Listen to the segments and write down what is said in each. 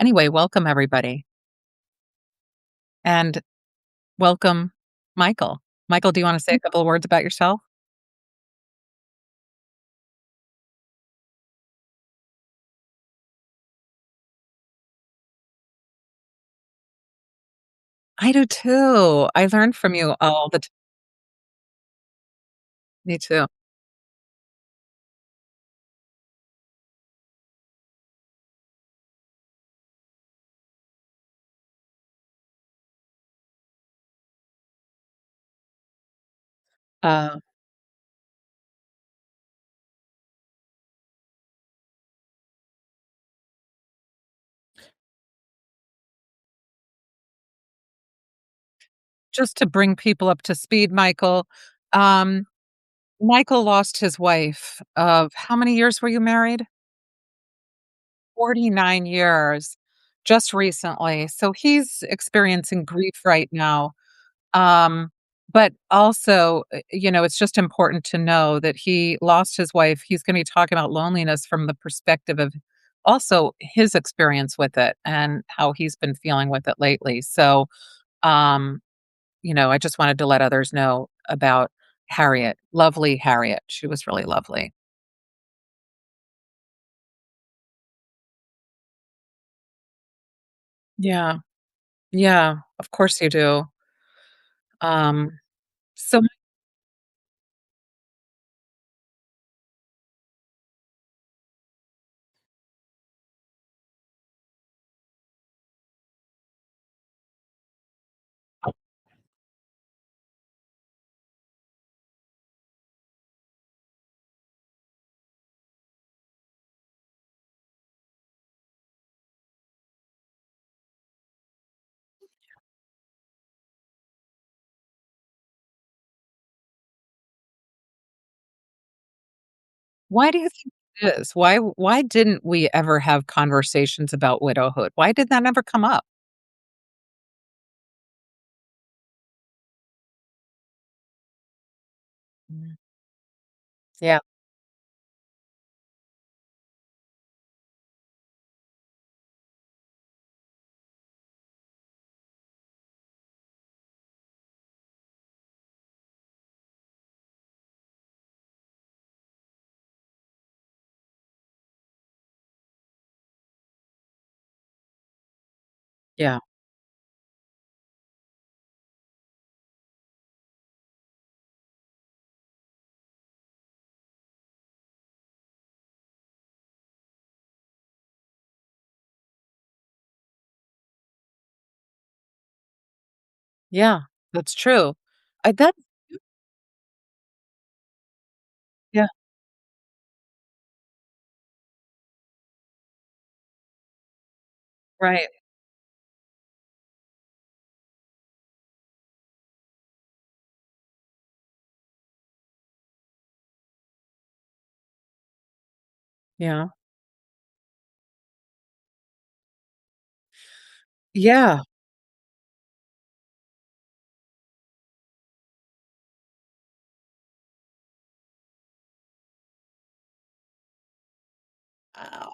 Anyway, welcome everybody, and welcome Michael. Michael, do you wanna say a couple of words about yourself? I do too. I learn from you all the t Me too. Uh, just to bring people up to speed, Michael, um, Michael lost his wife of how many years were you married? 49 years, just recently, so he's experiencing grief right now. Um, but also, it's just important to know that he lost his wife. He's gonna be talking about loneliness from the perspective of also his experience with it and how he's been feeling with it lately. So, um, I just wanted to let others know about Harriet, lovely Harriet. She was really lovely. Yeah. Yeah, of course you do. Um, so why do you think it is? Why didn't we ever have conversations about widowhood? Why did that never come up? Mm. Yeah, yeah, yeah, that's true. I that Yeah, right, yeah, yeah. Wow.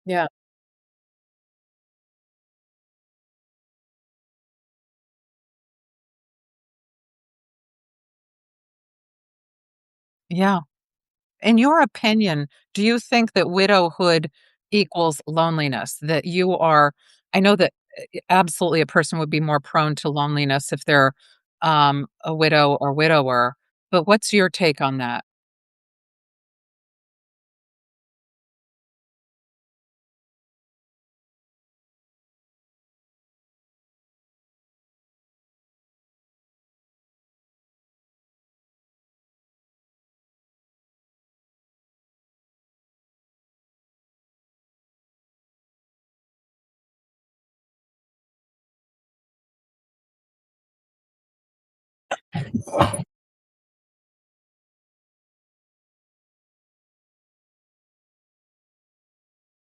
Yeah, yeah. In your opinion, do you think that widowhood equals loneliness? That you are I know that, absolutely a person would be more prone to loneliness if they're, a widow or widower, but what's your take on that?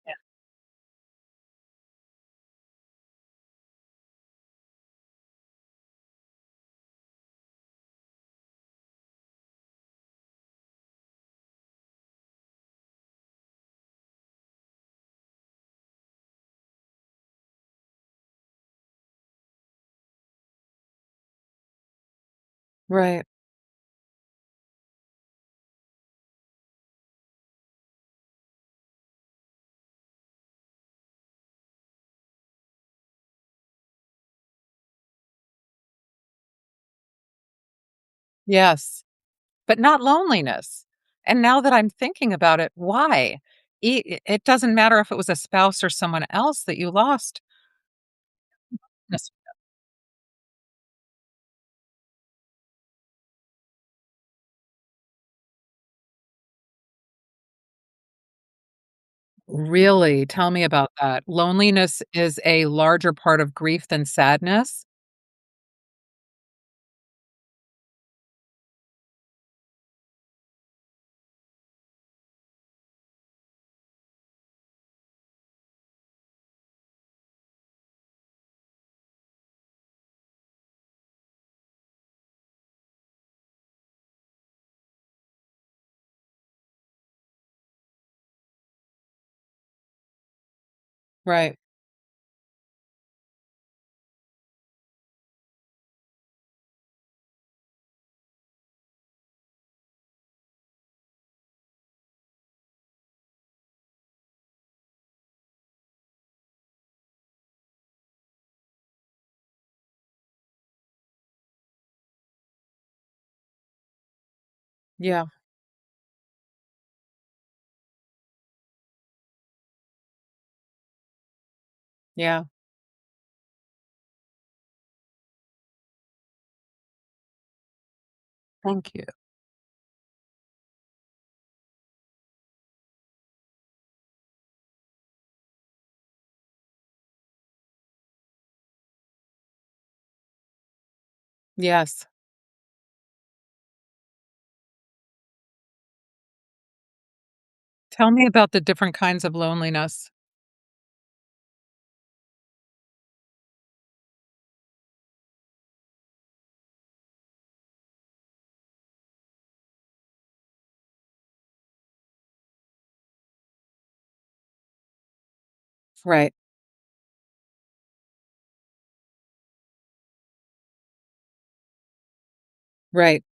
Yeah. Right. Yes, but not loneliness. And now that I'm thinking about it, why? It doesn't matter if it was a spouse or someone else that you lost. Yes. Really? Tell me about that. Loneliness is a larger part of grief than sadness? Right. Yeah, yeah. Thank you. Yes. Tell me about the different kinds of loneliness. Right, right.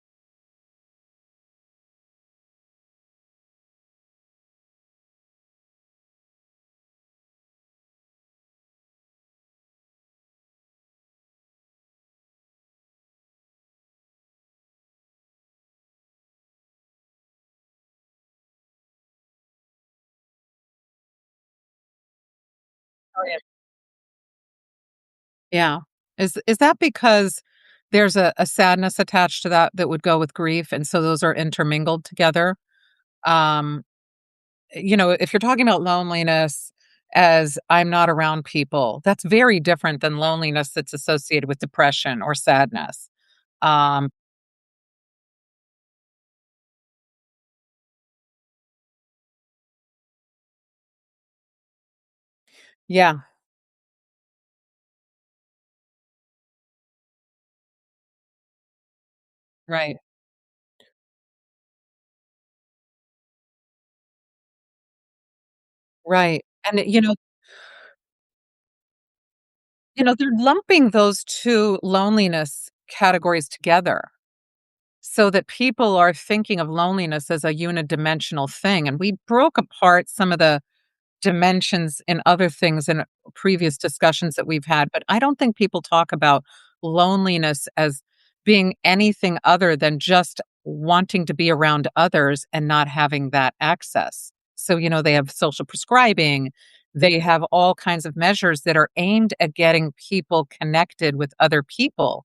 Oh, yeah. Yeah. Is that because there's a sadness attached to that that would go with grief, and so those are intermingled together? Um, if you're talking about loneliness as I'm not around people, that's very different than loneliness that's associated with depression or sadness. Um, yeah, right, right. And, they're lumping those 2 loneliness categories together so that people are thinking of loneliness as a unidimensional thing, and we broke apart some of the dimensions in other things in previous discussions that we've had, but I don't think people talk about loneliness as being anything other than just wanting to be around others and not having that access. So, they have social prescribing, they have all kinds of measures that are aimed at getting people connected with other people.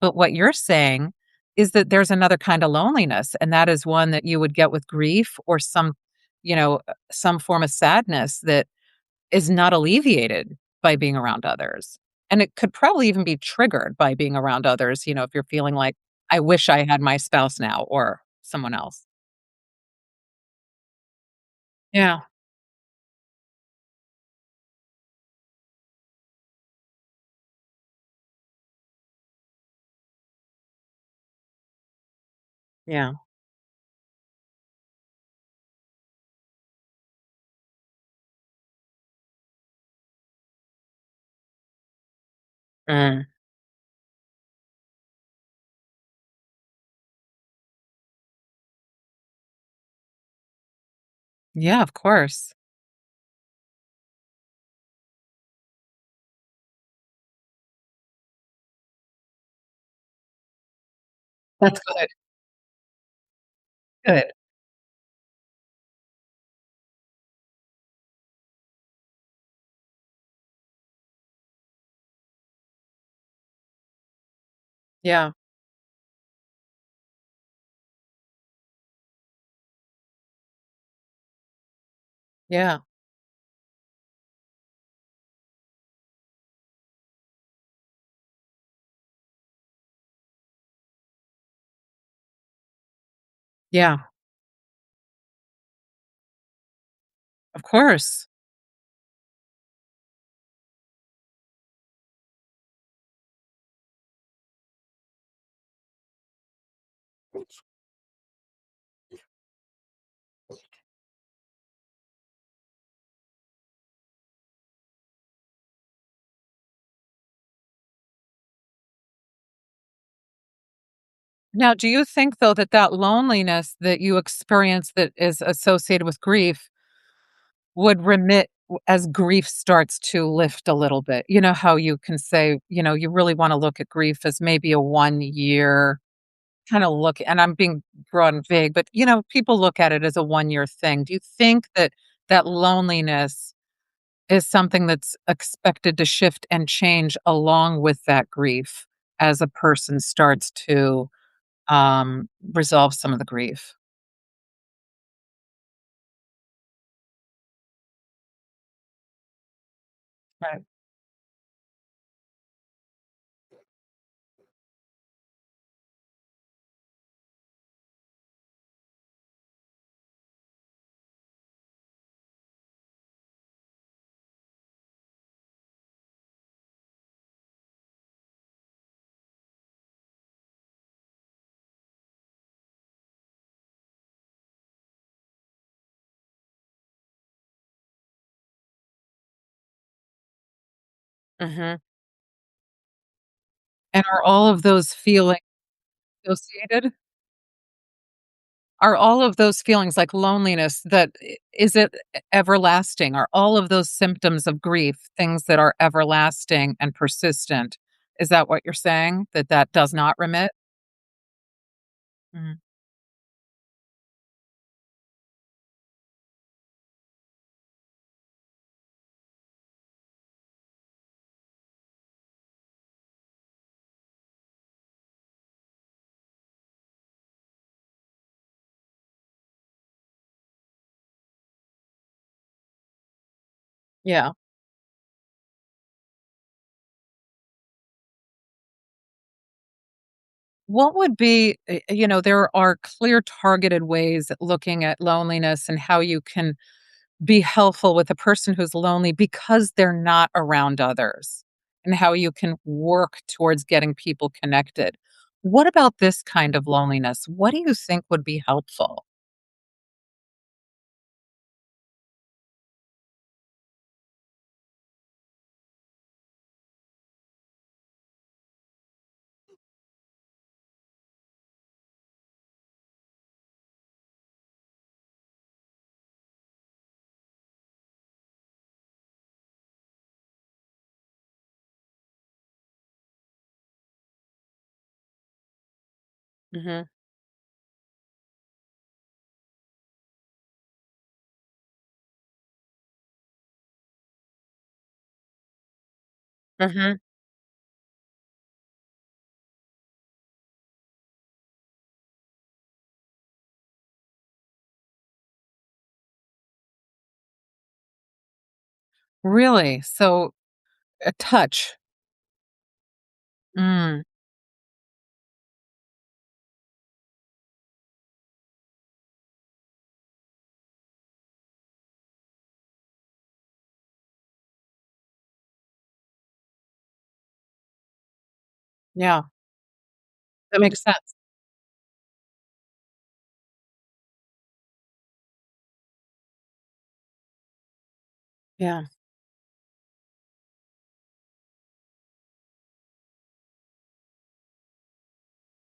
But what you're saying is that there's another kind of loneliness, and that is one that you would get with grief or some form of sadness that is not alleviated by being around others. And it could probably even be triggered by being around others, if you're feeling like, "I wish I had my spouse now," or someone else. Yeah, yeah. Mm. Yeah, of course. That's good. Good. Yeah. Yeah. Yeah. Of course. Now, do you think, though, that that loneliness that you experience that is associated with grief would remit as grief starts to lift a little bit? You know how you can say, you really wanna look at grief as maybe a 1 year kinda look, and I'm being broad and vague, but, people look at it as a 1-year thing. Do you think that that loneliness is something that's expected to shift and change along with that grief as a person starts to, resolve some of the grief? Right. Mhm. And are all of those feelings associated? Are all of those feelings like loneliness that is it everlasting? Are all of those symptoms of grief things that are everlasting and persistent? Is that what you're saying? That that does not remit? Mhm. Yeah. What would be, there are clear targeted ways at looking at loneliness and how you can be helpful with a person who's lonely because they're not around others, and how you can work towards getting people connected. What about this kind of loneliness? What do you think would be helpful? Mhm. Mhm. Really? So, a touch. Mm, yeah, that makes sense. Yeah,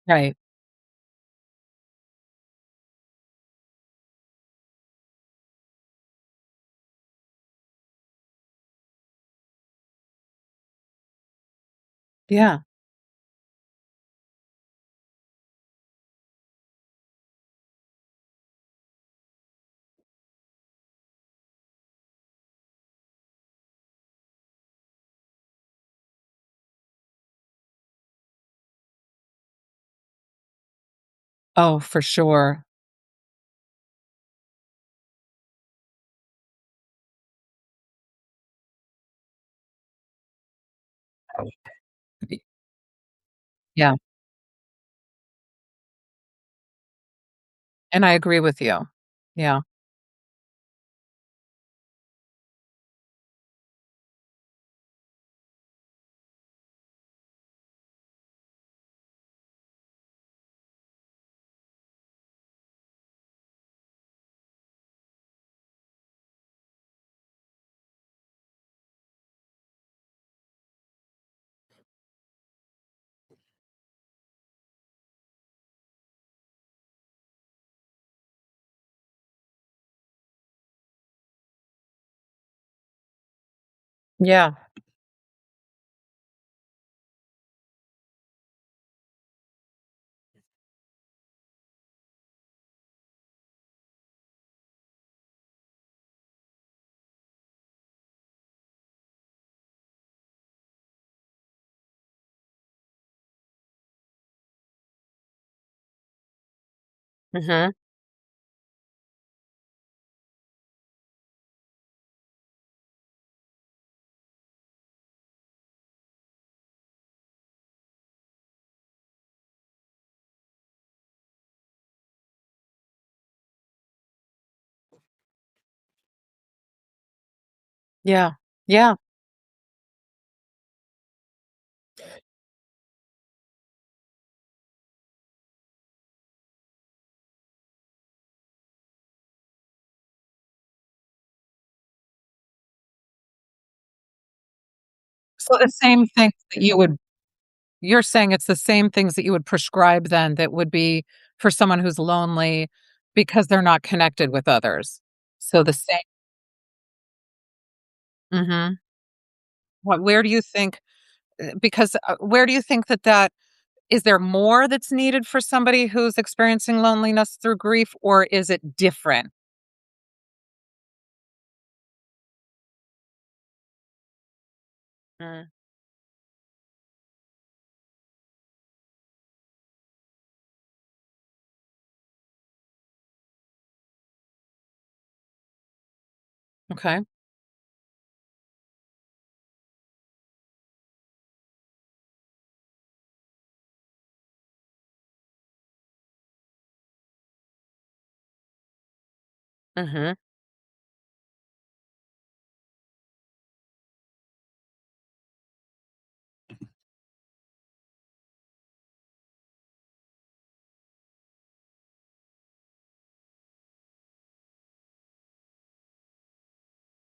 right. Yeah. Oh, for sure. Y Yeah, and I agree with you. Yeah. Yeah. Mhm. Yeah. Yeah. So the same things that you're saying it's the same things that you would prescribe then that would be for someone who's lonely because they're not connected with others. So the same. Mhm. What where do you think because, where do you think that is there more that's needed for somebody who's experiencing loneliness through grief, or is it different? Mm, okay. Mhm.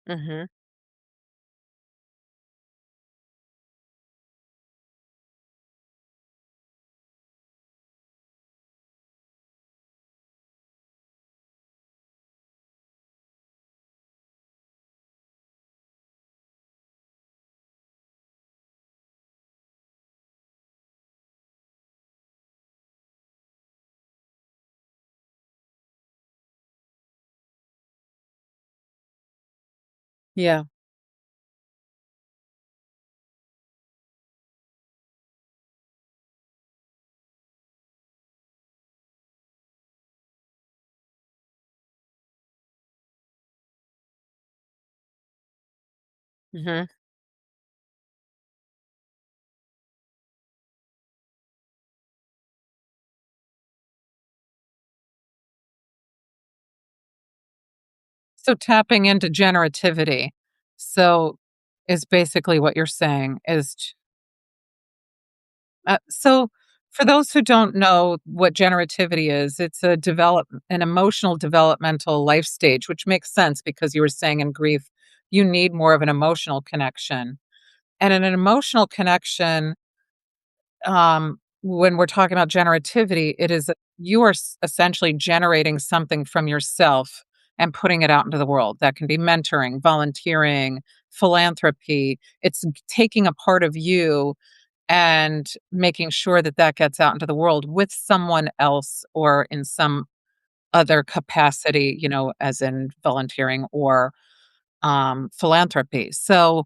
Mhm. Yeah. Mhm. So tapping into generativity. So is basically what you're saying is so for those who don't know what generativity is, it's an emotional developmental life stage, which makes sense because you were saying in grief, you need more of an emotional connection. And in an emotional connection, when we're talking about generativity, it is you are essentially generating something from yourself and putting it out into the world. That can be mentoring, volunteering, philanthropy. It's taking a part of you and making sure that that gets out into the world with someone else or in some other capacity, as in volunteering or philanthropy. So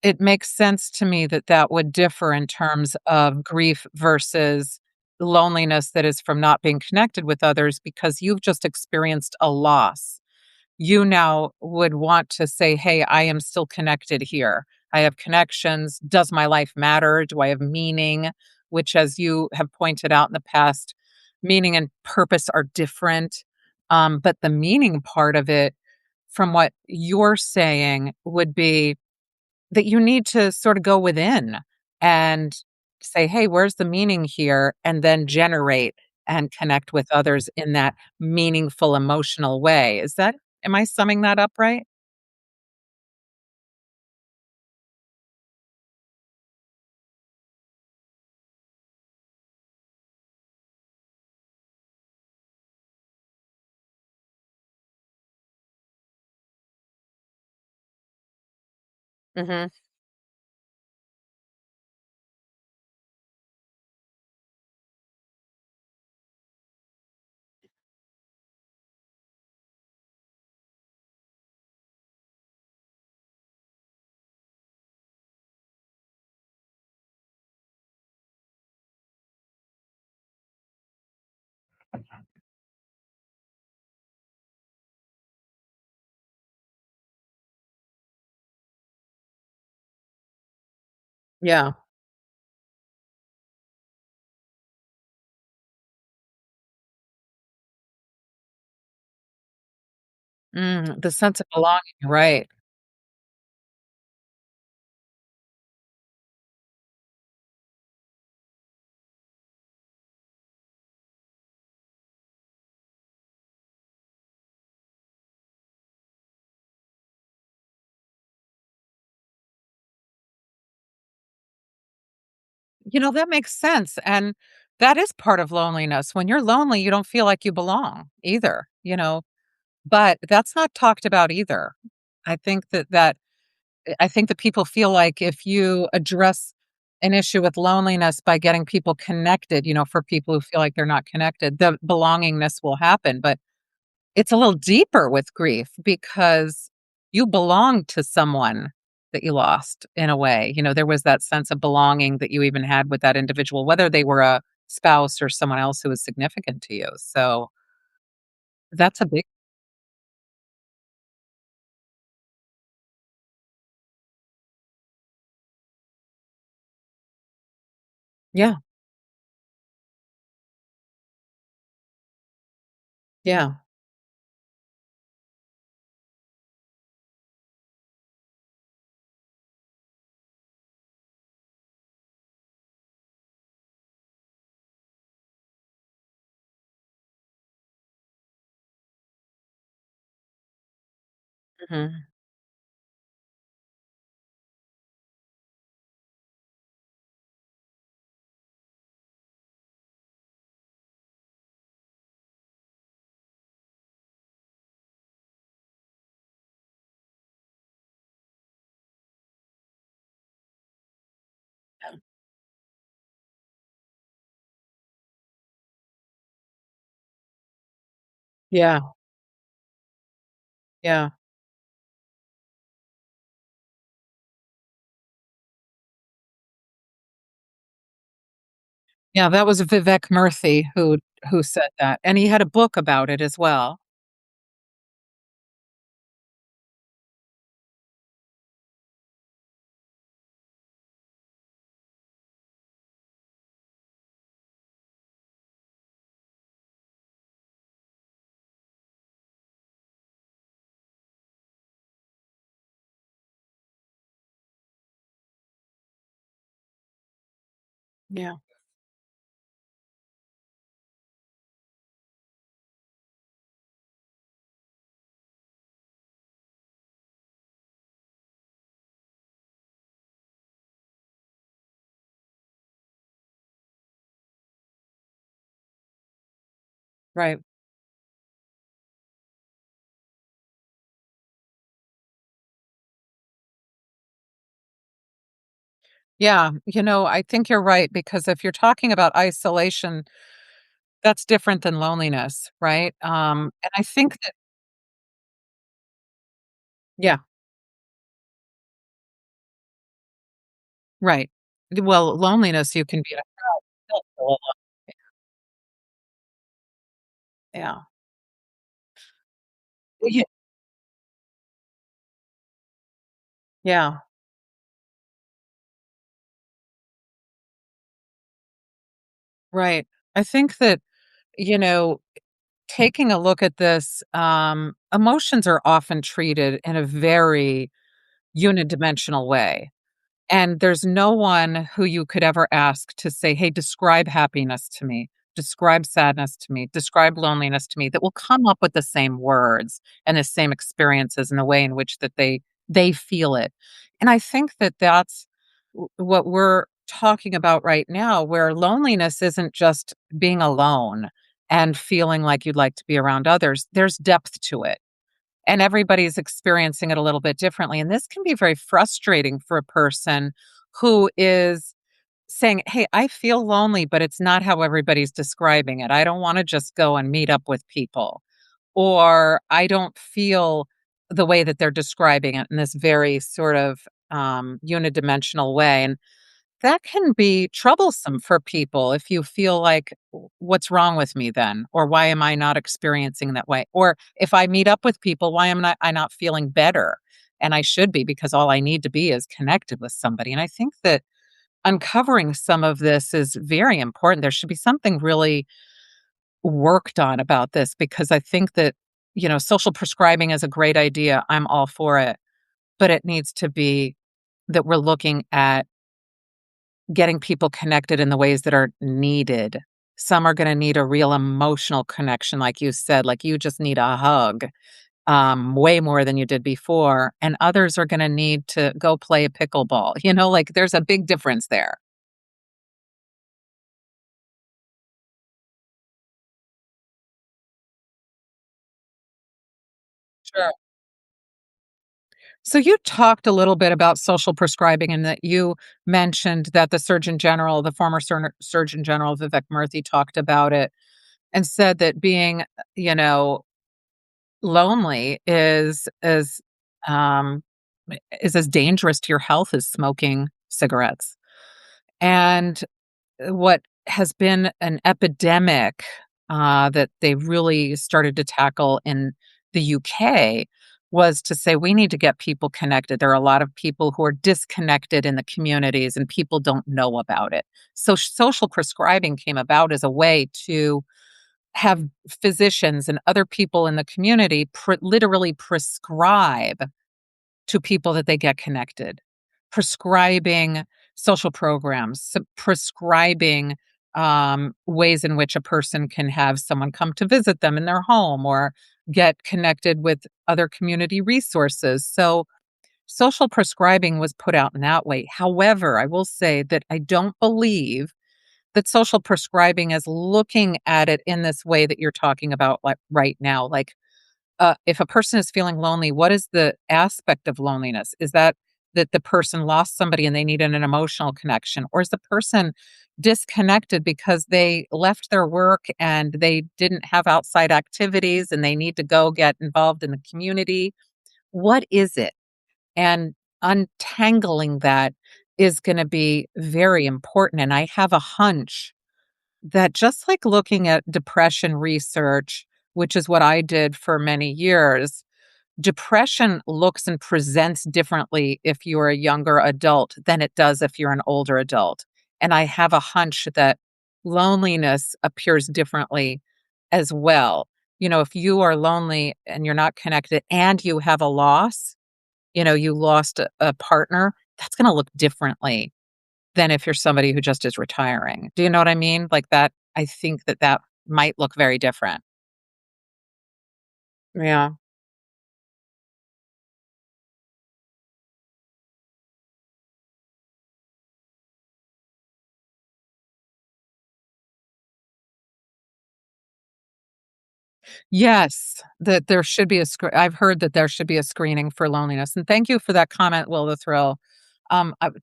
it makes sense to me that that would differ in terms of grief versus loneliness that is from not being connected with others because you've just experienced a loss. You now would want to say, "Hey, I am still connected here. I have connections. Does my life matter? Do I have meaning?" Which, as you have pointed out in the past, meaning and purpose are different. But the meaning part of it, from what you're saying, would be that you need to sort of go within and say, "Hey, where's the meaning here?" And then generate and connect with others in that meaningful emotional way. Am I summing that up right? Mhm. Yeah. The sense of belonging, right. That makes sense, and that is part of loneliness. When you're lonely, you don't feel like you belong either, but that's not talked about either. I think I think that people feel like if you address an issue with loneliness by getting people connected, for people who feel like they're not connected, the belongingness will happen, but it's a little deeper with grief because you belong to someone that you lost in a way. There was that sense of belonging that you even had with that individual, whether they were a spouse or someone else who was significant to you. So that's a big, yeah, yeah. Mhm. Yeah, yeah. Yeah, that was Vivek Murthy who said that, and he had a book about it as well. Yeah. Right. Yeah, I think you're right because if you're talking about isolation, that's different than loneliness, right? And I think that yeah, right. Well, loneliness, you can be a still feel alone. Yeah. Ye yeah, right. I think that, you know, taking a look at this, emotions are often treated in a very unidimensional way. And there's no one who you could ever ask to say, "Hey, describe happiness to me, describe sadness to me, describe loneliness to me," that will come up with the same words and the same experiences in the way in which that they feel it. And I think that that's what we're talking about right now, where loneliness isn't just being alone and feeling like you'd like to be around others. There's depth to it and everybody's experiencing it a little bit differently. And this can be very frustrating for a person who is saying, "Hey, I feel lonely, but it's not how everybody's describing it. I don't want to just go and meet up with people." Or I don't feel the way that they're describing it in this very sort of unidimensional way. And that can be troublesome for people if you feel like, What's wrong with me then? Or why am I not experiencing that way? Or if I meet up with people, why am I not feeling better? And I should be because all I need to be is connected with somebody. And I think that uncovering some of this is very important. There should be something really worked on about this because I think that, social prescribing is a great idea. I'm all for it. But it needs to be that we're looking at getting people connected in the ways that are needed. Some are gonna need a real emotional connection, like you said, like you just need a hug, way more than you did before, and others are gonna need to go play pickleball, like, there's a big difference there. Sure. So you talked a little bit about social prescribing and that you mentioned that the former Surgeon General Vivek Murthy talked about it and said that being, you know, lonely um, is as dangerous to your health as smoking cigarettes. And what has been an epidemic, that they really started to tackle in the UK was to say, "We need to get people connected." There are a lot of people who are disconnected in the communities, and people don't know about it. So social prescribing came about as a way to have physicians and other people in the community literally prescribe to people that they get connected, prescribing social programs, prescribing ways in which a person can have someone come to visit them in their home or get connected with other community resources. So, social prescribing was put out in that way. However, I will say that I don't believe that social prescribing is looking at it in this way that you're talking about, like right now. Like, if a person is feeling lonely, what is the aspect of loneliness? Is that the person lost somebody and they needed an emotional connection? Or is the person disconnected because they left their work and they didn't have outside activities and they need to go get involved in the community? What is it? And untangling that is going to be very important. And I have a hunch that just like looking at depression research, which is what I did for many years, depression looks and presents differently if you're a younger adult than it does if you're an older adult. And I have a hunch that loneliness appears differently as well. If you are lonely and you're not connected and you have a loss, you lost a partner, that's going to look differently than if you're somebody who just is retiring. Do you know what I mean? Like that, I think that that might look very different. Yeah. Yes, that there should be I've heard that there should be a screening for loneliness, and thank you for that comment, Will the Thrill.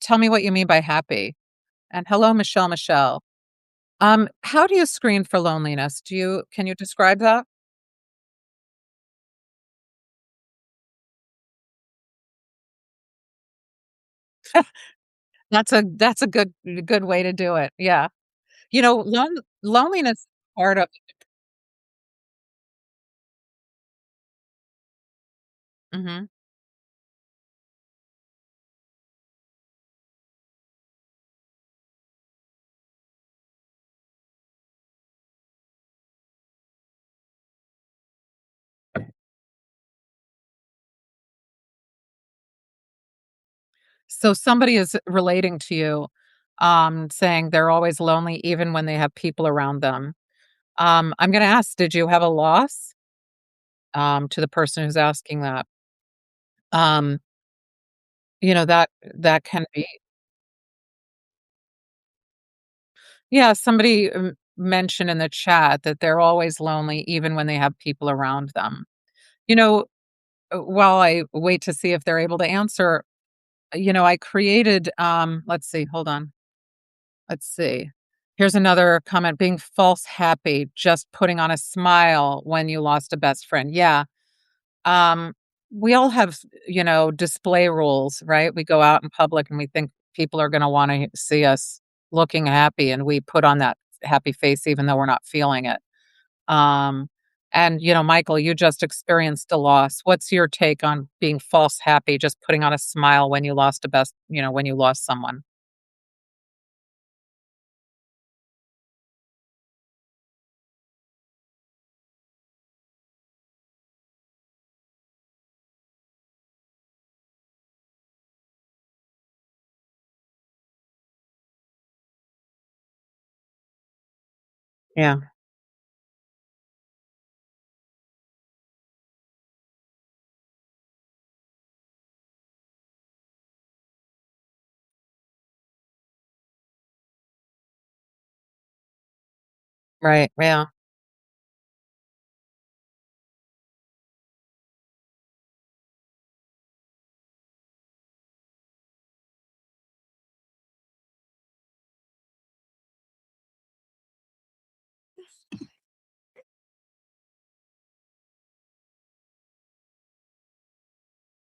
Tell me what you mean by happy. And hello, Michelle, Michelle. How do you screen for loneliness? Can you describe that? That's a good way to do it. Yeah. Loneliness is part of. Mhm. So somebody is relating to you, saying they're always lonely even when they have people around them. I'm gonna ask, did you have a loss? To the person who's asking that. Um, that can be. Yeah, somebody, mentioned in the chat that they're always lonely even when they have people around them. You know, while I wait to see if they're able to answer, I created, let's see, hold on. Let's see. Here's another comment, being false happy, just putting on a smile when you lost a best friend. Yeah. Um, we all have, display rules, right? We go out in public and we think people are going to want to see us looking happy, and we put on that happy face even though we're not feeling it. Um, and Michael, you just experienced a loss. What's your take on being false happy, just putting on a smile when you lost a when you lost someone? Yeah. Right. Yeah.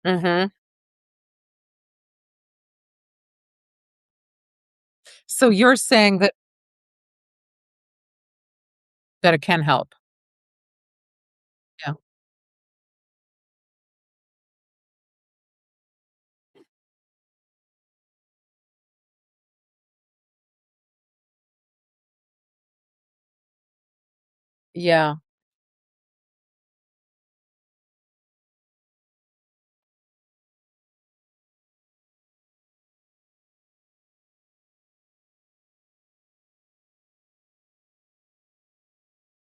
Mhm. So you're saying that it can help. Yeah. Yeah.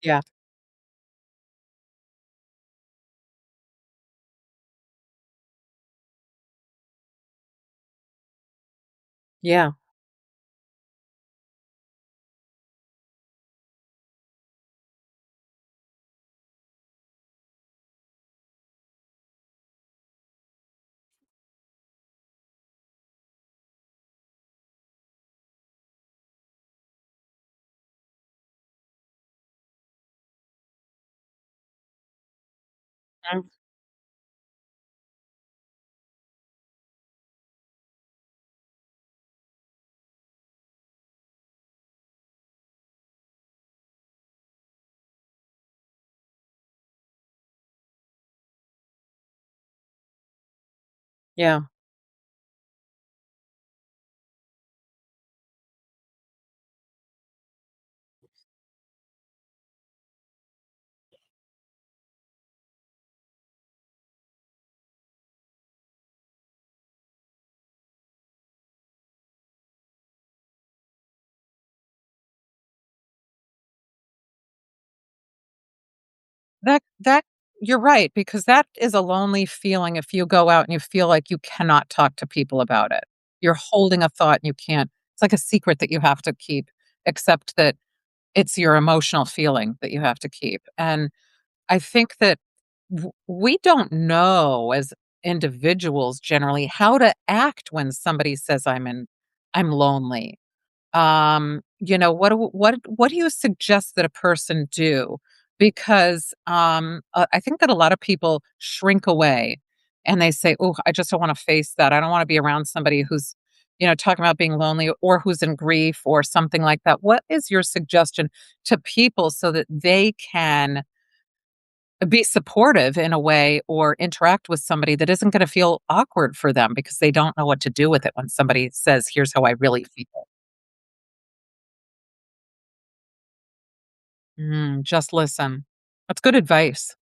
Yeah. Yeah. Mm. Yeah. That you're right, because that is a lonely feeling if you go out and you feel like you cannot talk to people about it. You're holding a thought and you can't. It's like a secret that you have to keep, except that it's your emotional feeling that you have to keep. And I think that we don't know, as individuals generally how to act when somebody says I'm lonely. What do you suggest that a person do? Because I think that a lot of people shrink away and they say, "Oh, I just don't want to face that. I don't want to be around somebody who's, talking about being lonely or who's in grief or something like that." What is your suggestion to people so that they can be supportive in a way or interact with somebody that isn't going to feel awkward for them because they don't know what to do with it when somebody says, "Here's how I really feel." Just listen. That's good advice.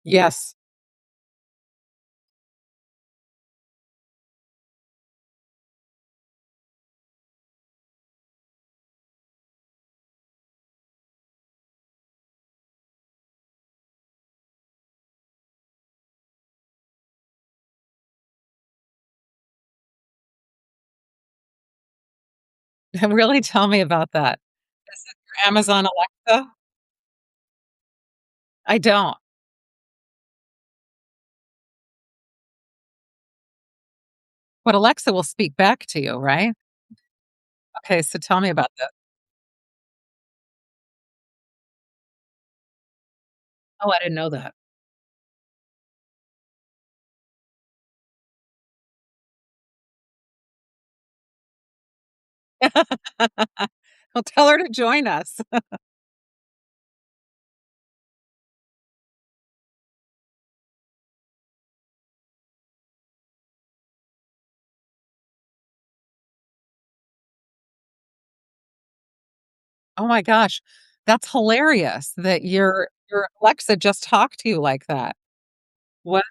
Yes. Really tell me about that. Is it your Amazon Alexa? I don't. But Alexa will speak back to you, right? Okay, so tell me about that. Oh, I didn't know that. Well, tell her to join us. Oh my gosh. That's hilarious that your Alexa just talked to you like that. What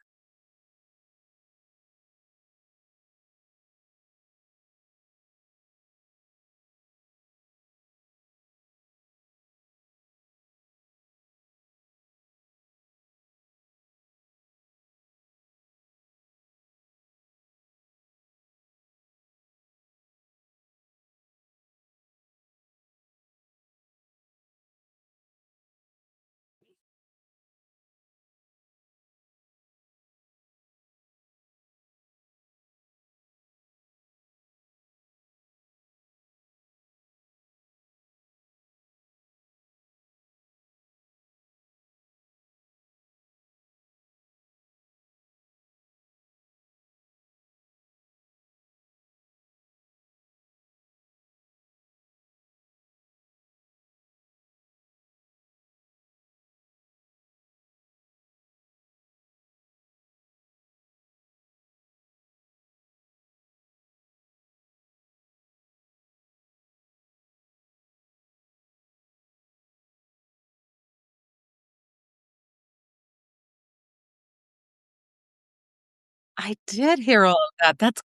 I did hear all of that. That's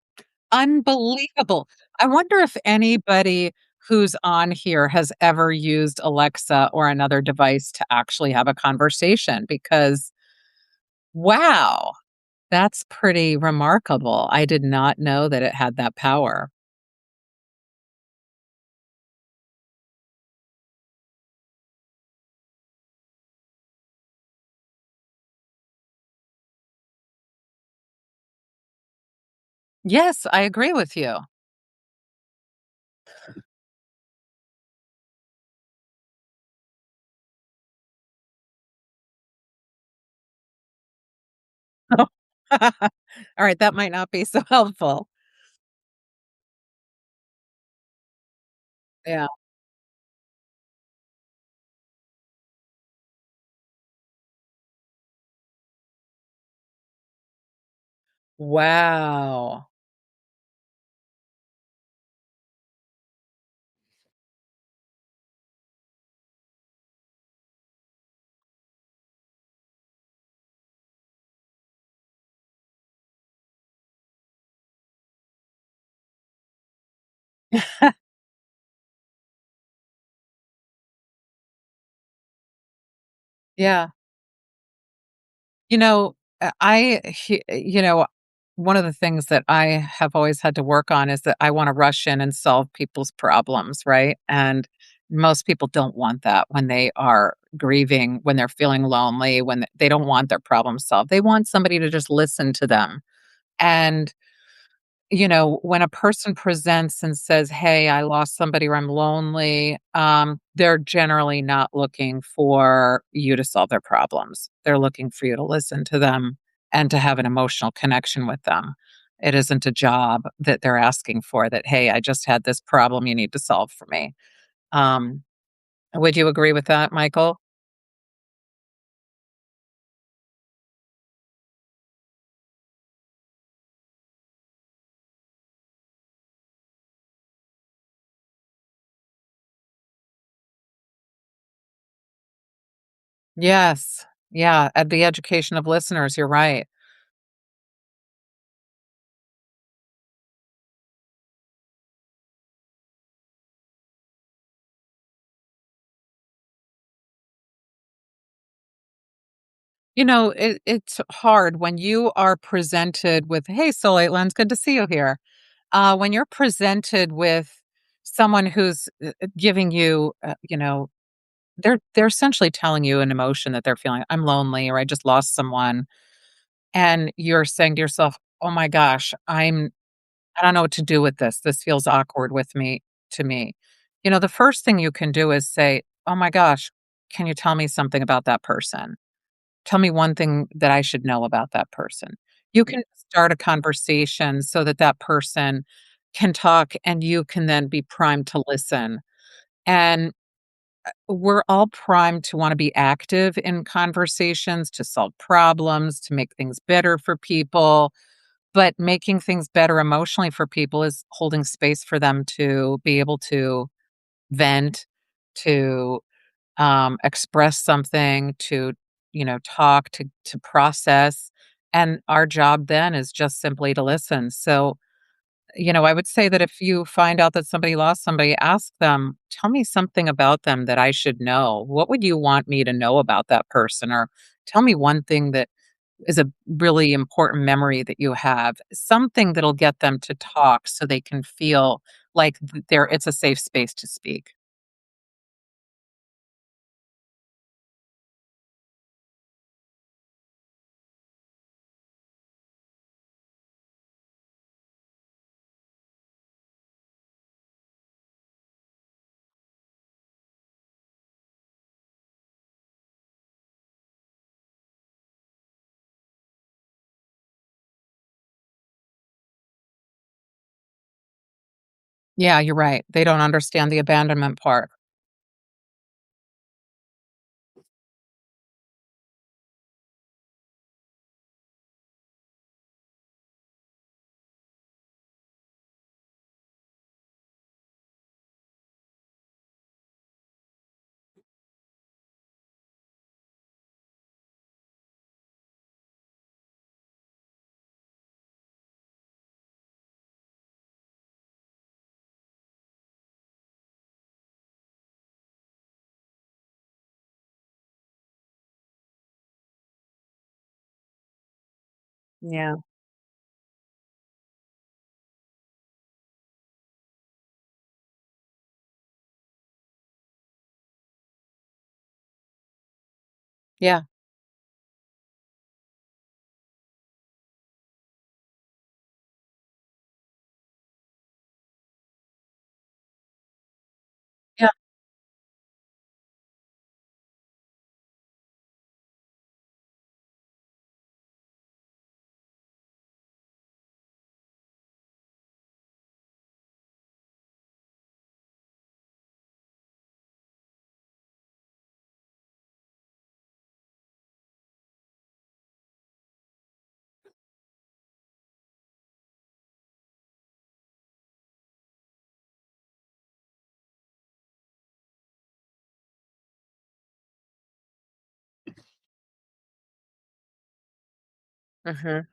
unbelievable. I wonder if anybody who's on here has ever used Alexa or another device to actually have a conversation because, wow, that's pretty remarkable. I did not know that it had that power. Yes, I agree with you. All right, that might not be so helpful. Yeah. Wow. Yeah. You know, one of the things that I have always had to work on is that I wanna rush in and solve people's problems, right? And most people don't want that when they are grieving, when they're feeling lonely, when they don't want their problem solved. They want somebody to just listen to them. And when a person presents and says, "Hey, I lost somebody," or "I'm lonely," they're generally not looking for you to solve their problems. They're looking for you to listen to them and to have an emotional connection with them. It isn't a job that they're asking for that, "Hey, I just had this problem you need to solve for me." Um, would you agree with that, Michael? Yes. Yeah, at the education of listeners, you're right. It's hard when you are presented with, "Hey, Soleil Lens, good to see you here." When you're presented with someone who's, giving you, they're essentially telling you an emotion that they're feeling, "I'm lonely," or "I just lost someone," and you're saying to yourself, "Oh my gosh, I don't know what to do with this. This feels awkward with me to me." The first thing you can do is say, "Oh my gosh, can you tell me something about that person? Tell me one thing that I should know about that person." You can start a conversation so that that person can talk and you can then be primed to listen. And we're all primed to want to be active in conversations, to solve problems, to make things better for people. But making things better emotionally for people is holding space for them to be able to vent, to express something, to talk, to process, and our job then is just simply to listen. So, I would say that if you find out that somebody lost somebody, ask them, "Tell me something about them that I should know. What would you want me to know about that person?" Or tell me one thing that is a really important memory that you have. Something that'll get them to talk so they can feel like it's a safe space to speak. Yeah, you're right. They don't understand the abandonment part. Yeah. Yeah. Yeah. Mhm.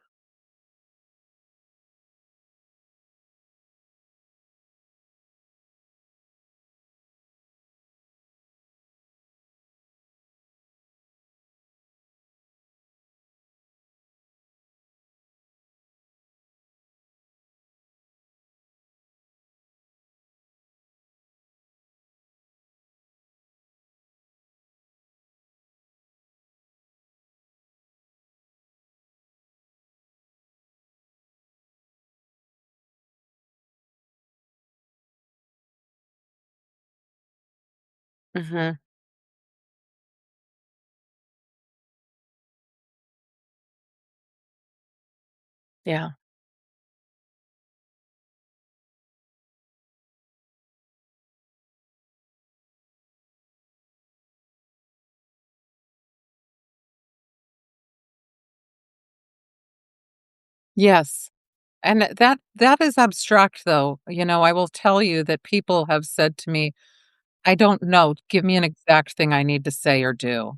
Mhm. Yeah. Yes. And that is abstract, though. I will tell you that people have said to me, "I don't know. Give me an exact thing I need to say or do."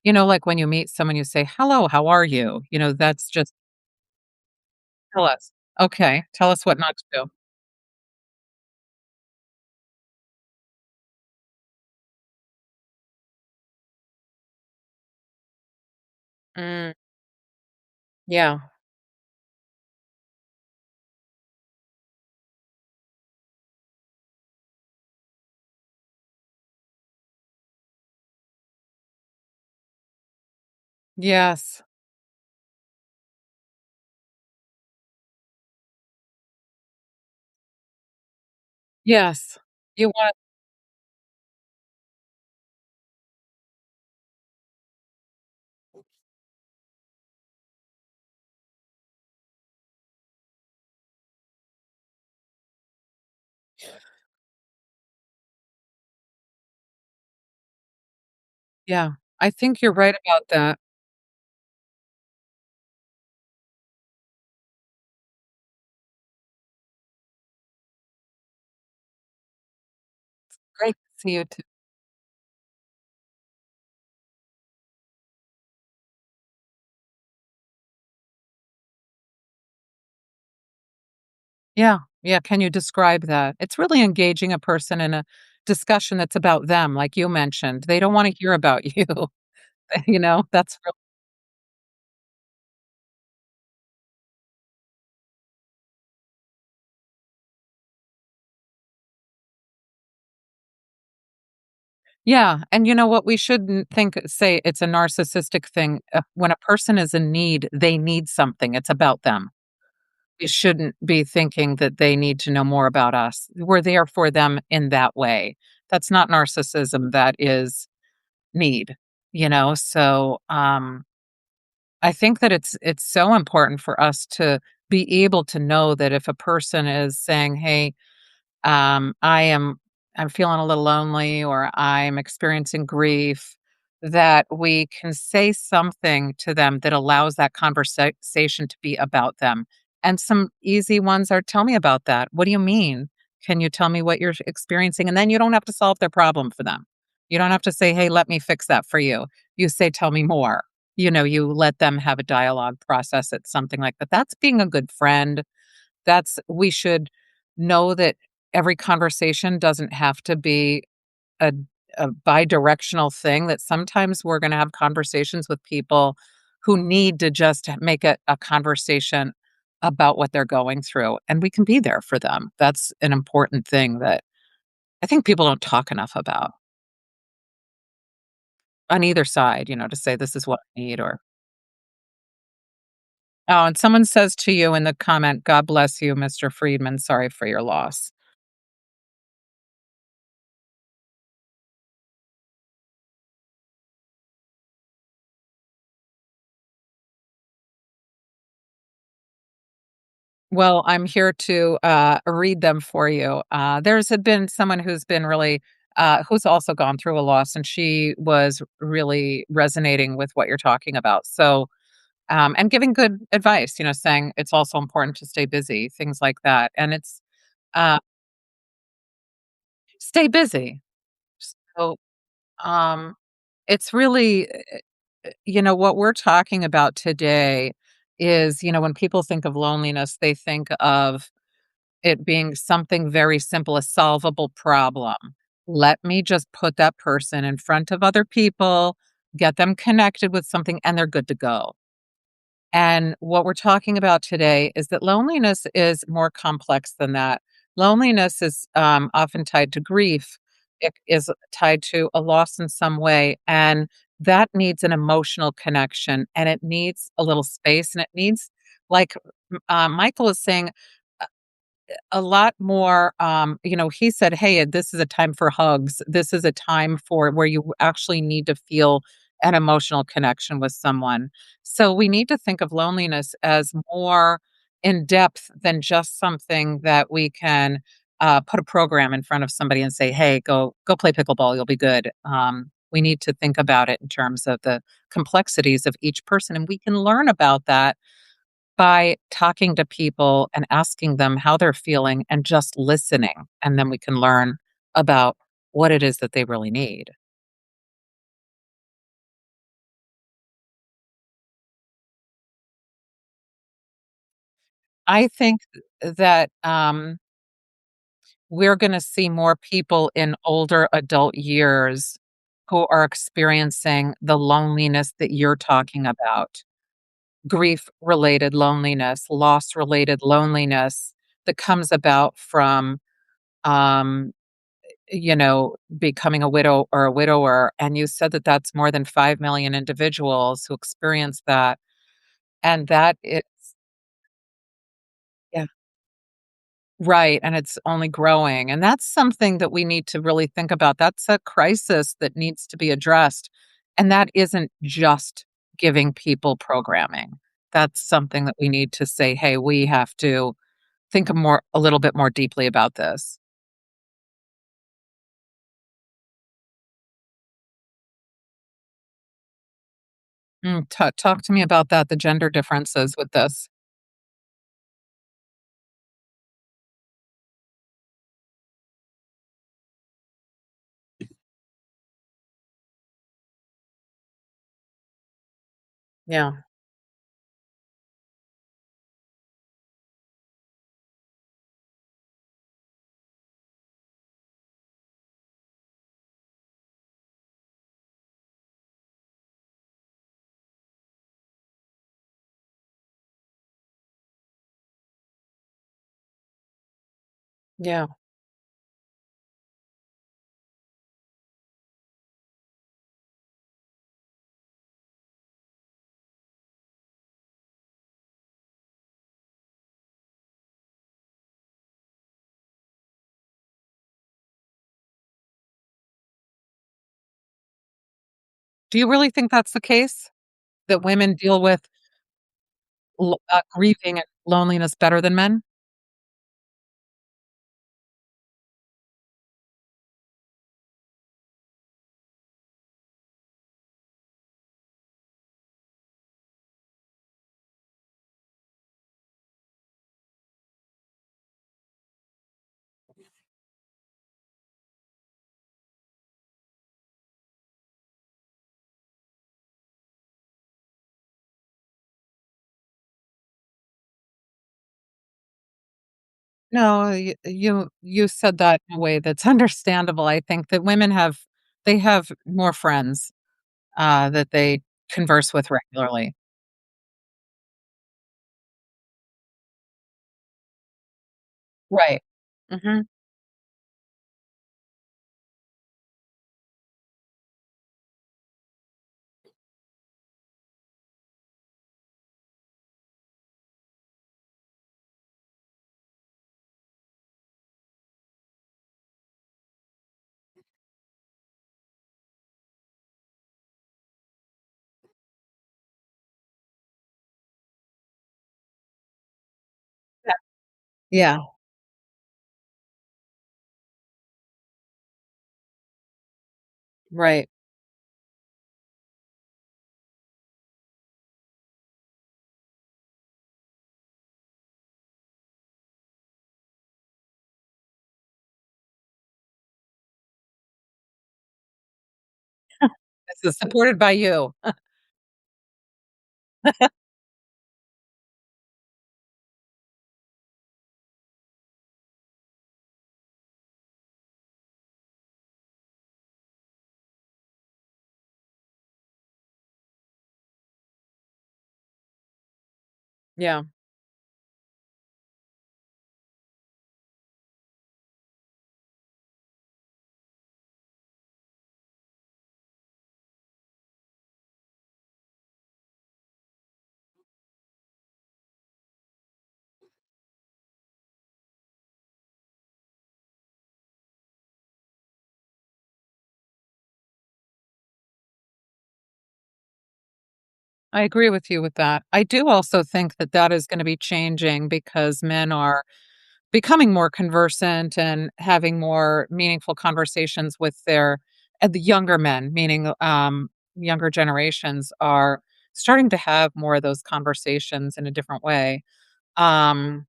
Like when you meet someone, you say, "Hello, how are you?" That's just tell us. Okay, tell us what not to do. Mm, yeah. Yes. Yes. You want yeah. I think you're right about that. Great to see you too. Yeah. Yeah, can you describe that? It's really engaging a person in a discussion that's about them, like you mentioned. They don't wanna hear about you. That's real. Yeah, and you know what? We shouldn't say it's a narcissistic thing. When a person is in need, they need something. It's about them. We shouldn't be thinking that they need to know more about us. We're there for them in that way. That's not narcissism, that is need, So, I think that it's so important for us to be able to know that if a person is saying, "Hey, I'm feeling a little lonely or I'm experiencing grief," that we can say something to them that allows that conversation to be about them. And some easy ones are, "Tell me about that. What do you mean? Can you tell me what you're experiencing?" And then you don't have to solve their problem for them. You don't have to say, "Hey, let me fix that for you." You say, "Tell me more." You let them have a dialogue process it, something like that. That's being a good friend. We should know that every conversation doesn't have to be a a bidirectional thing, that sometimes we're gonna have conversations with people who need to just make it a conversation about what they're going through, and we can be there for them. That's an important thing that I think people don't talk enough about on either side, to say, "This is what I need," or oh, and someone says to you in the comment, "God bless you, Mr. Friedman. Sorry for your loss." Well, I'm here to, read them for you. There's had been someone who's been really who's also gone through a loss, and she was really resonating with what you're talking about. So, and giving good advice, saying it's also important to stay busy, things like that. And it's, uh, stay busy. So, um, it's really, what we're talking about today is, when people think of loneliness, they think of it being something very simple, a solvable problem. Let me just put that person in front of other people, get them connected with something, and they're good to go. And what we're talking about today is that loneliness is more complex than that. Loneliness is often tied to grief. It is tied to a loss in some way. And that needs an emotional connection and it needs a little space and it needs, like Michael is saying, a lot more, he said, "Hey, this is a time for hugs. This is a time for where you actually need to feel an emotional connection with someone." So we need to think of loneliness as more in depth than just something that we can put a program in front of somebody and say, "Hey, go play pickleball. You'll be good." We need to think about it in terms of the complexities of each person, and we can learn about that by talking to people and asking them how they're feeling and just listening, and then we can learn about what it is that they really need. I think that, we're gonna see more people in older adult years who are experiencing the loneliness that you're talking about. Grief-related loneliness, loss-related loneliness that comes about from, um becoming a widow or a widower, and you said that that's more than 5 million individuals who experience that, and that it's yeah, right, and it's only growing, and that's something that we need to really think about. That's a crisis that needs to be addressed, and that isn't just giving people programming. That's something that we need to say, "Hey, we have to think a little bit more deeply about this." Talk to me about that, the gender differences with this. Yeah, yeah. Do you really think that's the case? That women deal with grieving and loneliness better than men? No, you said that in a way that's understandable. I think that they have more friends, that they converse with regularly. Right. Mhm. Yeah. Yeah, right. This is supported by you. Yeah. I agree with you with that. I do also think that that is gonna be changing because men are becoming more conversant and having more meaningful conversations with their the younger men, meaning, younger generations are starting to have more of those conversations in a different way. Um,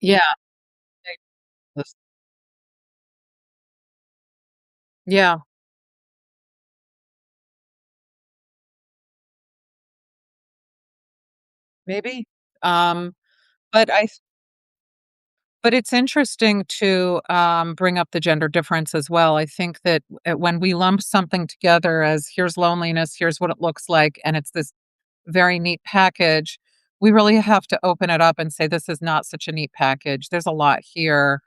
yeah, I this yeah, maybe. Um, but I But it's interesting to, bring up the gender difference as well. I think that when we lump something together as here's loneliness, here's what it looks like, and it's this very neat package, we really have to open it up and say, this is not such a neat package. There's a lot here.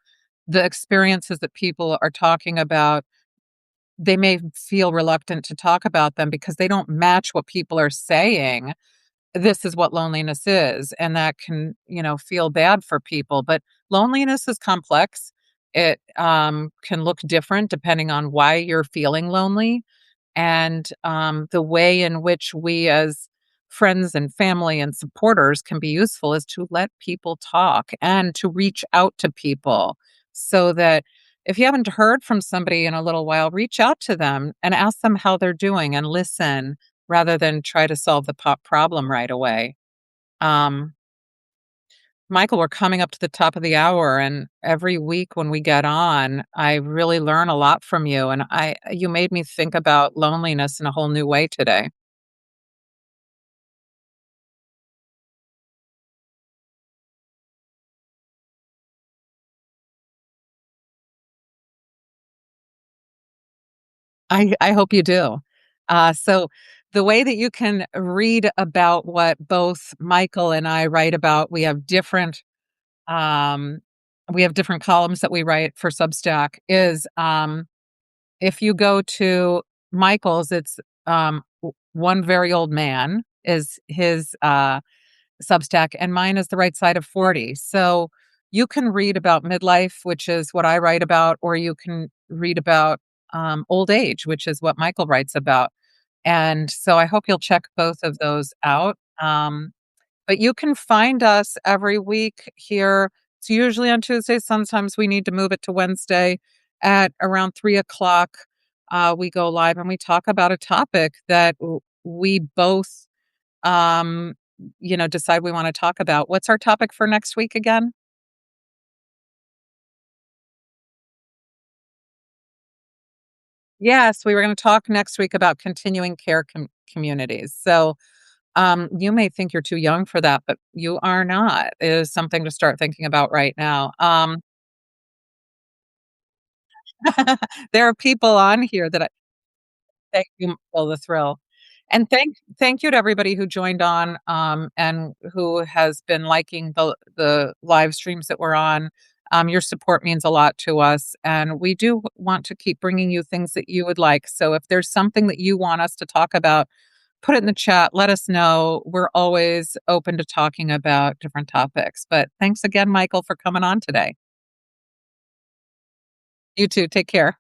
The experiences that people are talking about, they may feel reluctant to talk about them because they don't match what people are saying this is what loneliness is, and that can, feel bad for people, but loneliness is complex. It, can look different depending on why you're feeling lonely, and, the way in which we as friends and family and supporters can be useful is to let people talk and to reach out to people so that if you haven't heard from somebody in a little while, reach out to them and ask them how they're doing and listen rather than try to solve the problem right away. Um, Michael, we're coming up to the top of the hour, and every week when we get on, I really learn a lot from you, and you made me think about loneliness in a whole new way today. I hope you do. So the way that you can read about what both Michael and I write about, um, we have different columns that we write for Substack. Is if you go to Michael's, it's one very old man is his Substack, and mine is The Right Side of 40. So you can read about midlife, which is what I write about, or you can read about old age, which is what Michael writes about. And so I hope you'll check both of those out. But you can find us every week here. It's usually on Tuesday. Sometimes we need to move it to Wednesday at around 3 o'clock. We go live and we talk about a topic that we both um, decide we wanna talk about. What's our topic for next week again? Yes, we were gonna talk next week about continuing care communities. So, you may think you're too young for that, but you are not. It is something to start thinking about right now. There are people on here that thank you, feel the thrill. And thank you to everybody who joined on, and who has been liking the live streams that we're on. Your support means a lot to us, and we do want to keep bringing you things that you would like. So if there's something that you want us to talk about, put it in the chat, let us know. We're always open to talking about different topics. But thanks again, Michael, for coming on today. You too, take care.